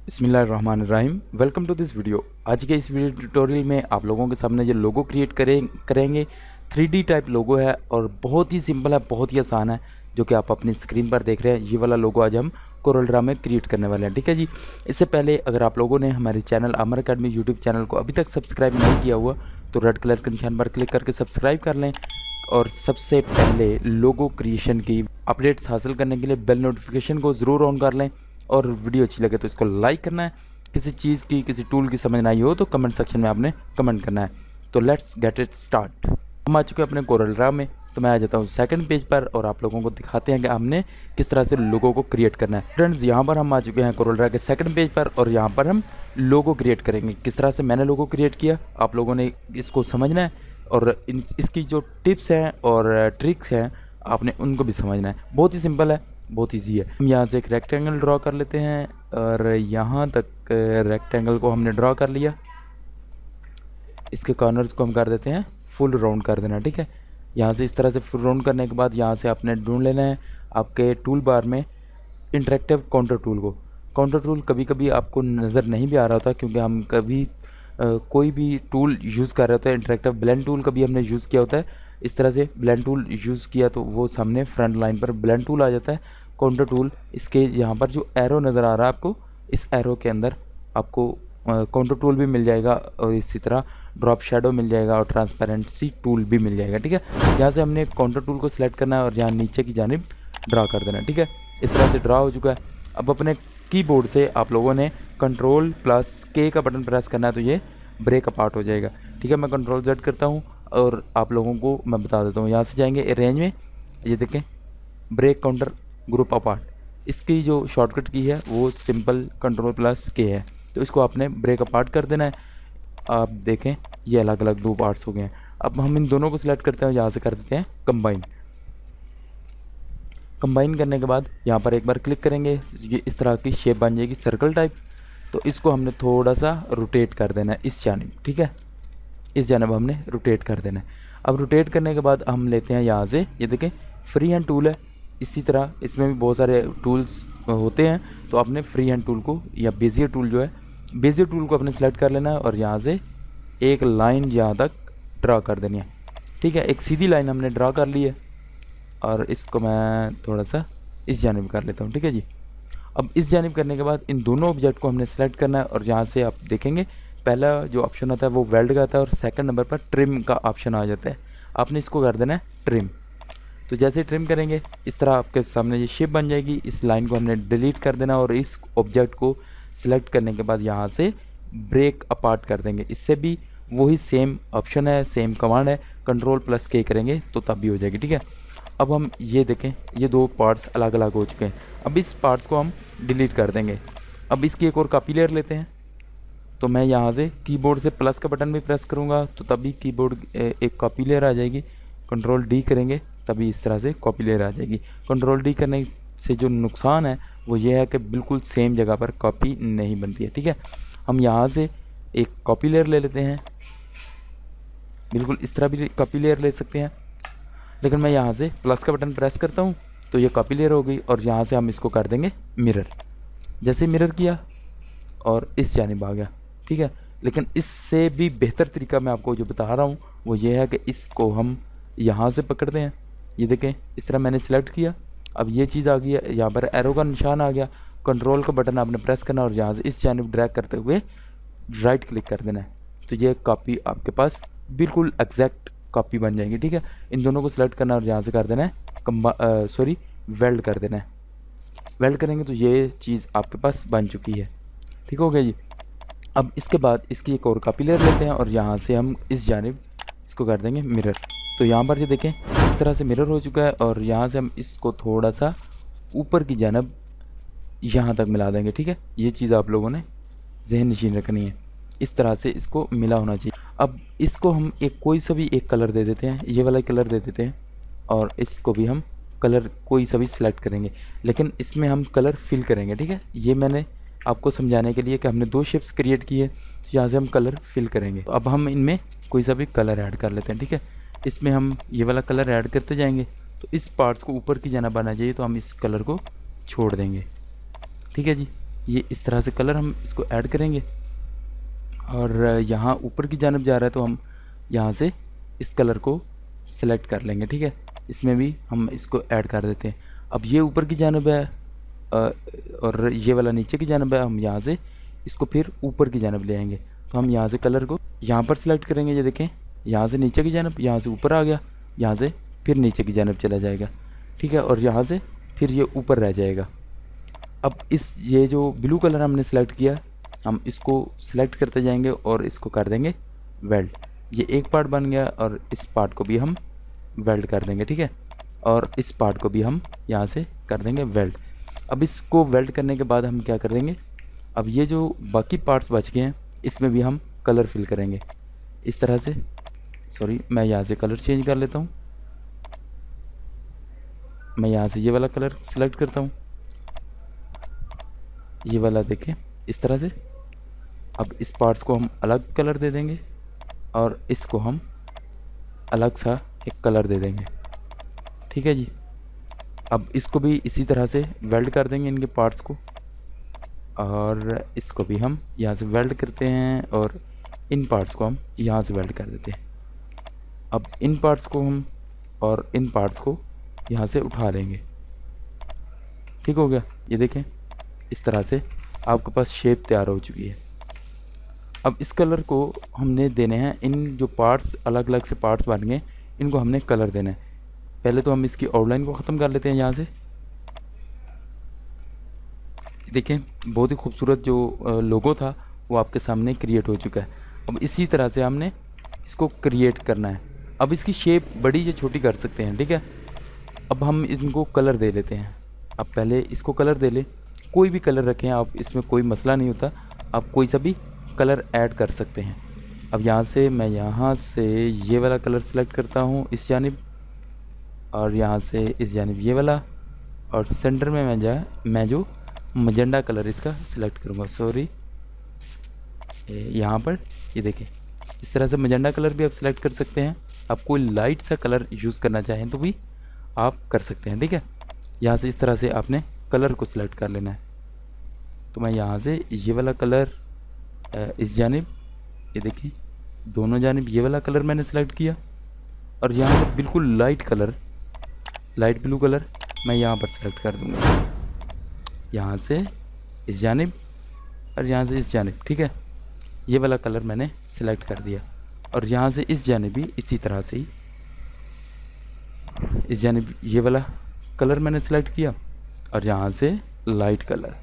बिस्मिल्लाहिर्रहमानिर्रहीम। Welcome to this video. आज के इस वीडियो ट्यूटोरियल में आप लोगों के सामने ये लोगो क्रिएट करेंगे। 3D टाइप लोगो है और बहुत ही सिंपल है, बहुत ही आसान है। जो कि आप अपनी स्क्रीन पर देख रहे हैं, ये वाला लोगो आज हम कोरल ड्रा में क्रिएट करने वाले हैं। ठीक है जी। इससे पहले अगर आप लोगों ने हमारे चैनल अमर अकेडमी यूट्यूब चैनल को अभी तक सब्सक्राइब नहीं किया हुआ तो रेड कलर के निशान पर क्लिक करके सब्सक्राइब कर लें। और सबसे पहले लोगो क्रिएशन की अपडेट्स हासिल करने के लिए बेल नोटिफिकेशन को ज़रूर ऑन कर लें। और वीडियो अच्छी लगे तो इसको लाइक करना है। किसी चीज़ की, किसी टूल की समझ ना आई हो तो कमेंट सेक्शन में आपने कमेंट करना है। तो लेट्स गेट इट स्टार्ट। हम आ चुके हैं अपने कोरल ड्रा में। तो मैं आ जाता हूँ सेकंड पेज पर और आप लोगों को दिखाते हैं कि हमने किस तरह से लोगो को क्रिएट करना है। फ्रेंड्स, यहाँ पर हम आ चुके हैं कोरल ड्रा के सेकंड पेज पर और यहाँ पर हम लोगो क्रिएट करेंगे। किस तरह से मैंने लोगो क्रिएट किया आप लोगों ने इसको समझना है और इसकी जो टिप्स हैं और ट्रिक्स हैं आपने उनको भी समझना है। बहुत ही सिंपल है, बहुत ईजी है। हम यहाँ से एक रेक्टेंगल ड्रॉ कर लेते हैं और यहाँ तक रेक्टेंगल को हमने ड्रॉ कर लिया। इसके कॉर्नर्स को हम कर देते हैं फुल राउंड कर देना। ठीक है, यहाँ से इस तरह से फुल राउंड करने के बाद यहाँ से आपने ढूंढ लेना है आपके टूल बार में इंटरेक्टिव काउंटर टूल को। काउंटर टूल कभी कभी आपको नज़र नहीं भी आ रहा होता क्योंकि हम कभी कोई भी टूल यूज़ कर रहे होते हैं। इंटरेक्टिव ब्लेंड टूल कभी हमने यूज़ किया होता है। इस तरह से ब्लेंड टूल यूज़ किया तो वो सामने फ्रंट लाइन पर ब्लेंड टूल आ जाता है। काउंटर टूल, इसके यहाँ पर जो एरो नज़र आ रहा है आपको, इस एरो के अंदर आपको काउंटर टूल भी मिल जाएगा और इसी तरह ड्रॉप शेडो मिल जाएगा और ट्रांसपेरेंसी टूल भी मिल जाएगा। ठीक है, यहाँ से हमने काउंटर टूल को सिलेक्ट करना है और यहाँ नीचे की जानिब ड्रा कर देना है। ठीक है, इस तरह से ड्रा हो चुका है। अब अपने कीबोर्ड से आप लोगों ने Ctrl+K का बटन प्रेस करना है तो ये ब्रेक अपार्ट हो जाएगा। ठीक है, मैं Ctrl+Z करता हूँ और आप लोगों को मैं बता देता हूँ। यहाँ से जाएंगे अरेंज में, ये देखें ब्रेक काउंटर ग्रुप अपार्ट। इसकी जो शॉर्टकट की है वो सिंपल Ctrl+K है। तो इसको आपने ब्रेक अपार्ट कर देना है। आप देखें ये अलग अलग दो पार्ट्स हो गए हैं। अब हम इन दोनों को सिलेक्ट करते हैं, यहाँ से कर देते हैं कंबाइन। कंबाइन करने के बाद यहाँ पर एक बार क्लिक करेंगे, ये इस तरह की शेप बन जाएगी सर्कल टाइप। तो इसको हमने थोड़ा सा रोटेट कर देना है इस जानिब। ठीक है, इस जानिब हमने रोटेट कर देना है। अब रोटेट करने के बाद हम लेते हैं यहाँ से, ये देखें फ्री हैंड टूल है। इसी तरह इसमें भी बहुत सारे टूल्स होते हैं तो आपने फ्री हैंड टूल को या बेजियर टूल जो है, बेजियर टूल को अपने सेलेक्ट कर लेना है और यहाँ से एक लाइन यहाँ तक ड्रा कर देनी है। ठीक है, एक सीधी लाइन हमने ड्रा कर ली है और इसको मैं थोड़ा सा इस जानिब कर लेता हूँ। ठीक है जी। अब इस जानिब करने के बाद इन दोनों ऑब्जेक्ट को हमने सेलेक्ट करना है और यहाँ से आप देखेंगे पहला जो ऑप्शन आता है वो वेल्ड का आता है और सेकंड नंबर पर ट्रिम का ऑप्शन आ जाता है। आपने इसको कर देना है ट्रिम। तो जैसे ट्रिम करेंगे इस तरह आपके सामने ये शेप बन जाएगी। इस लाइन को हमने डिलीट कर देना और इस ऑब्जेक्ट को सिलेक्ट करने के बाद यहाँ से ब्रेक अपार्ट कर देंगे। इससे भी वही सेम ऑप्शन है, सेम कमांड है, Ctrl+K करेंगे तो तब भी हो जाएगी। ठीक है, अब हम ये देखें ये दो पार्ट्स अलग अलग हो चुके हैं। अब इस पार्ट्स को हम डिलीट कर देंगे। अब इसकी एक और कॉपी लेयर लेते हैं। तो मैं यहाँ से कीबोर्ड से प्लस का बटन भी प्रेस करूँगा तो तभी कीबोर्ड एक कॉपी लेयर आ जाएगी। Ctrl+D करेंगे तभी इस तरह से कॉपी लेयर आ जाएगी। Ctrl+D करने से जो नुकसान है वो ये है कि बिल्कुल सेम जगह पर कॉपी नहीं बनती है। ठीक है, हम यहाँ से एक कॉपी लेयर ले लेते हैं। बिल्कुल इस तरह भी कॉपी लेयर ले सकते हैं, लेकिन मैं यहाँ से प्लस का बटन प्रेस करता हूँ तो ये कॉपी लेयर हो गई और यहाँ से हम इसको कर देंगे मिरर। जैसे मिरर किया और इस जानिब आ गया। ठीक है, लेकिन इससे भी बेहतर तरीका मैं आपको जो बता रहा हूँ वो ये है कि इसको हम यहाँ से पकड़ते हैं। ये देखें इस तरह मैंने सेलेक्ट किया, अब ये चीज़ आ गई है, यहाँ पर एरो का निशान आ गया। कंट्रोल का बटन आपने प्रेस करना और यहाँ से इस जानिब ड्रैग करते हुए राइट क्लिक कर देना है। तो ये कॉपी आपके पास बिल्कुल एग्जैक्ट कॉपी बन जाएंगी। ठीक है, इन दोनों को सिलेक्ट करना और यहाँ से कर देना है वेल्ड कर देना है। वेल्ड करेंगे तो ये चीज़ आपके पास बन चुकी है। ठीक हो गया जी। अब इसके बाद इसकी एक और कॉपी लेयर लेते हैं और यहाँ से हम इस जानिब इसको कर देंगे मिरर। तो यहाँ पर ये देखें इस तरह से मिरर हो चुका है और यहाँ से हम इसको थोड़ा सा ऊपर की जानिब यहाँ तक मिला देंगे। ठीक है, ये चीज़ आप लोगों ने जहन नशीन रखनी है। इस तरह से इसको मिला होना चाहिए। अब इसको हम एक कोई सा भी एक कलर दे देते हैं, ये वाला कलर दे देते हैं और इसको भी हम कलर कोई सा भी सिलेक्ट करेंगे, लेकिन इसमें हम कलर फिल करेंगे। ठीक है, ये मैंने आपको समझाने के लिए कि हमने दो शेप्स क्रिएट किए तो यहाँ से हम कलर फिल करेंगे। तो अब हम इनमें कोई सा भी कलर ऐड कर लेते हैं। ठीक है, इसमें हम ये वाला कलर ऐड करते जाएंगे तो इस पार्ट्स को ऊपर की जाना बना चाहिए तो हम इस कलर को छोड़ देंगे। ठीक है जी। ये इस तरह से कलर हम इसको ऐड करेंगे। और यहाँ ऊपर की जानब जा रहा है तो हम यहाँ से इस कलर को सिलेक्ट कर लेंगे, ठीक है। इसमें भी हम इसको ऐड कर देते हैं। अब ये ऊपर की जानब है और ये वाला नीचे की जानब है, हम यहाँ से इसको फिर ऊपर की जानब ले आएंगे। तो हम यहाँ से कलर को यहाँ पर सिलेक्ट करेंगे, ये देखें, यहाँ से नीचे की जानब, यहाँ से ऊपर आ गया, यहाँ से फिर नीचे की जानब चला जाएगा, ठीक है। और यहाँ से फिर ये ऊपर रह जाएगा। अब ये जो ब्लू कलर हमने सेलेक्ट किया, हम इसको सिलेक्ट करते जाएंगे और इसको कर देंगे वेल्ड। ये एक पार्ट बन गया और इस पार्ट को भी हम वेल्ड कर देंगे, ठीक है। और इस पार्ट को भी हम यहाँ से कर देंगे वेल्ड। अब इसको वेल्ड करने के बाद हम क्या कर देंगे, अब ये जो बाकी पार्ट्स बच गए हैं इसमें भी हम कलर फिल करेंगे इस तरह से। सॉरी, मैं यहाँ से कलर चेंज कर लेता हूँ। मैं यहाँ से ये वाला कलर सेलेक्ट करता हूँ, ये वाला देखें इस तरह से। अब इस पार्ट्स को हम अलग कलर दे देंगे और इसको हम अलग सा एक कलर दे देंगे, ठीक है जी। अब इसको भी इसी तरह से वेल्ड कर देंगे इनके पार्ट्स को, और इसको भी हम यहाँ से वेल्ड करते हैं और इन पार्ट्स को हम यहाँ से वेल्ड कर देते हैं। अब इन पार्ट्स को हम और इन पार्ट्स को यहाँ से उठा लेंगे, ठीक हो गया। ये देखें इस तरह से आपके पास शेप तैयार हो चुकी है। अब इस कलर को हमने देने हैं, इन जो पार्ट्स अलग अलग से पार्ट्स बन गए इनको हमने कलर देना है। पहले तो हम इसकी आउटलाइन को ख़त्म कर लेते हैं यहाँ से। देखें बहुत ही खूबसूरत जो लोगो था वो आपके सामने क्रिएट हो चुका है। अब इसी तरह से हमने इसको क्रिएट करना है। अब इसकी शेप बड़ी या छोटी कर सकते हैं, ठीक है। अब हम इनको कलर दे लेते हैं। अब पहले इसको कलर दे लें, कोई भी कलर रखें आप, इसमें कोई मसला नहीं होता, आप कोई सा भी कलर ऐड कर सकते हैं। अब यहाँ से मैं यहाँ से ये वाला कलर सेलेक्ट करता हूँ इस जानिब, और यहाँ से इस जानिब ये वाला, और सेंटर में मैं जो मजेंडा कलर इसका सिलेक्ट करूँगा। सॉरी, यहाँ पर ये देखें इस तरह से मजेंडा कलर भी आप सिलेक्ट कर सकते हैं। आप कोई लाइट सा कलर यूज़ करना चाहें तो भी आप कर सकते हैं, ठीक है। यहाँ से इस तरह से आपने कलर को सिलेक्ट कर लेना है। तो मैं यहाँ से ये वाला कलर इस जानिब, ये देखिए दोनों जानिब ये वाला कलर मैंने सेलेक्ट किया, और यहाँ से बिल्कुल light colour, light blue colour मैं यहाँ पर सेलेक्ट कर दूँगा। यहाँ से इस जानिब और यहाँ से इस जानिब, ठीक है। ये वाला कलर मैंने सेलेक्ट कर दिया, और यहाँ से इस जानिब भी इसी तरह से ही इस जानिब ये वाला कलर मैंने सेलेक्ट किया, और यहाँ से लाइट कलर,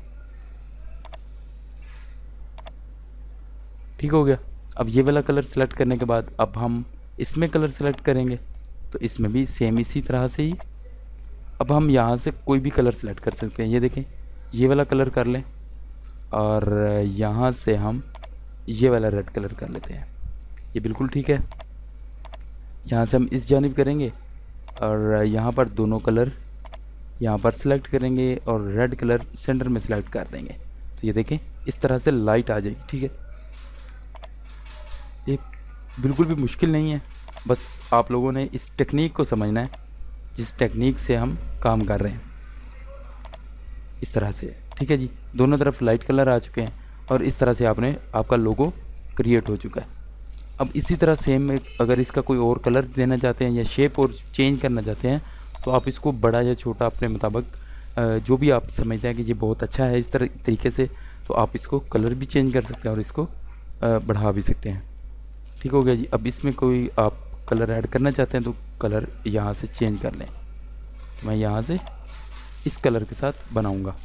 ठीक हो गया। अब ये वाला कलर सेलेक्ट करने के बाद अब हम इसमें कलर सेलेक्ट करेंगे, तो इसमें भी सेम इसी तरह से ही अब हम यहाँ से कोई भी कलर सेलेक्ट कर सकते हैं। ये देखें ये वाला कलर कर लें, और यहाँ से हम ये वाला रेड कलर कर लेते हैं। ये बिल्कुल ठीक है। यहाँ से हम इस जानिब करेंगे और यहाँ पर दोनों कलर यहाँ पर सेलेक्ट करेंगे और रेड कलर सेंटर में सेलेक्ट कर देंगे। तो ये देखें इस तरह से लाइट आ जाएगी, ठीक है। ये बिल्कुल भी मुश्किल नहीं है, बस आप लोगों ने इस टेक्निक को समझना है जिस टेक्निक से हम काम कर रहे हैं, इस तरह से, ठीक है जी। दोनों तरफ लाइट कलर आ चुके हैं और इस तरह से आपका लोगो क्रिएट हो चुका है। अब इसी तरह सेम अगर इसका कोई और कलर देना चाहते हैं या शेप और चेंज करना चाहते हैं तो आप इसको बड़ा या छोटा अपने मुताबिक जो भी आप समझते हैं कि ये बहुत अच्छा है इस तरीके से, तो आप इसको कलर भी चेंज कर सकते हैं और इसको बढ़ा भी सकते हैं, ठीक हो गया जी। अब इसमें कोई आप कलर ऐड करना चाहते हैं तो कलर यहाँ से चेंज कर लें। तो मैं यहाँ से इस कलर के साथ बनाऊँगा,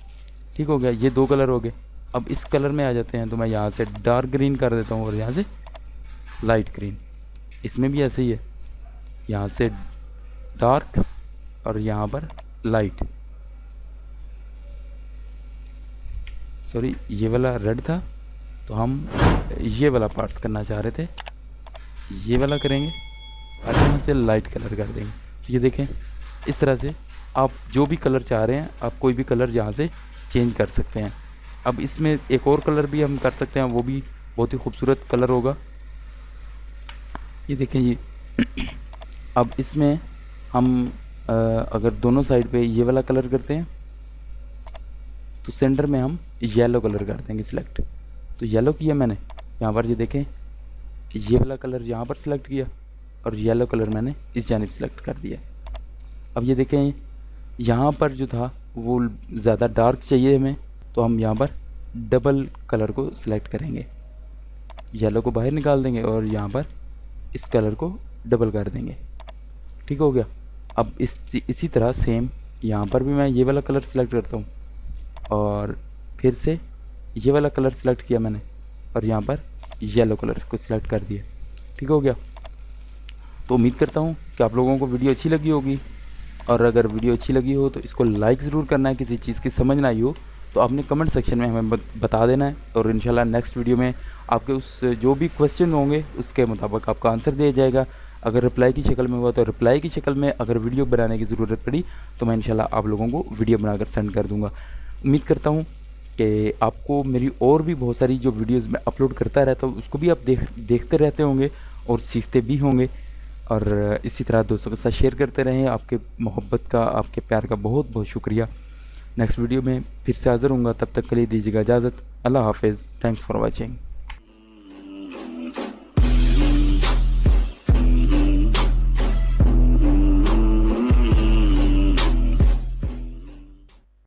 ठीक हो गया। ये दो कलर हो गए। अब इस कलर में आ जाते हैं, तो मैं यहाँ से डार्क ग्रीन कर देता हूँ और यहाँ से लाइट ग्रीन। इसमें भी ऐसे ही है, यहाँ से डार्क और यहाँ पर लाइट। सॉरी, ये वाला रेड था तो हम ये वाला पार्ट्स करना चाह रहे थे, ये वाला करेंगे और यहाँ से लाइट कलर कर देंगे। तो ये देखें इस तरह से आप जो भी कलर चाह रहे हैं आप कोई भी कलर यहाँ से चेंज कर सकते हैं। अब इसमें एक और कलर भी हम कर सकते हैं, वो भी बहुत ही खूबसूरत कलर होगा। ये देखें ये अब इसमें हम अगर दोनों साइड पे ये वाला कलर करते हैं तो सेंटर में हम येलो कलर कर देंगे सिलेक्ट। तो येलो किया मैंने, यहाँ पर ये देखें ये वाला कलर यहाँ पर सिलेक्ट किया और येलो कलर मैंने इस जानिब सिलेक्ट कर दिया। अब ये देखें यहाँ पर जो था वो ज़्यादा डार्क चाहिए हमें, तो हम यहाँ पर डबल कलर को सिलेक्ट करेंगे, येलो को बाहर निकाल देंगे और यहाँ पर इस कलर को डबल कर देंगे। ठीक हो गया। अब इसी तरह सेम यहाँ पर भी मैं ये वाला कलर सिलेक्ट करता हूँ और फिर से ये वाला कलर सिलेक्ट किया मैंने और यहाँ पर येलो कलर को सिलेक्ट कर दिया। ठीक हो गया। तो उम्मीद करता हूँ कि आप लोगों को वीडियो अच्छी लगी होगी, और अगर वीडियो अच्छी लगी हो तो इसको लाइक ज़रूर करना है। किसी चीज़ की समझ ना आई हो तो आपने कमेंट सेक्शन में हमें बता देना है, और इंशाल्लाह नेक्स्ट वीडियो में आपके उस जो भी क्वेश्चन होंगे उसके मुताबिक आपका आंसर दिया जाएगा। अगर रिप्लाई की शक्ल में हुआ तो रिप्लाई की शक्ल में, अगर वीडियो बनाने की ज़रूरत पड़ी तो मैं इंशाल्लाह आप लोगों को वीडियो बनाकर सेंड कर दूँगा। उम्मीद करता हूँ कि आपको मेरी और भी बहुत सारी जो वीडियोज़ मैं अपलोड करता रहता हूँ उसको भी आप देखते रहते होंगे और सीखते भी होंगे, और इसी तरह दोस्तों के साथ शेयर करते रहें। आपके मोहब्बत का, आपके प्यार का बहुत बहुत शुक्रिया। नेक्स्ट वीडियो में फिर से हाज़िर होऊंगा, तब तक के लिए दीजिएगा इजाज़त। अल्लाह हाफ़िज़। Thanks for watching.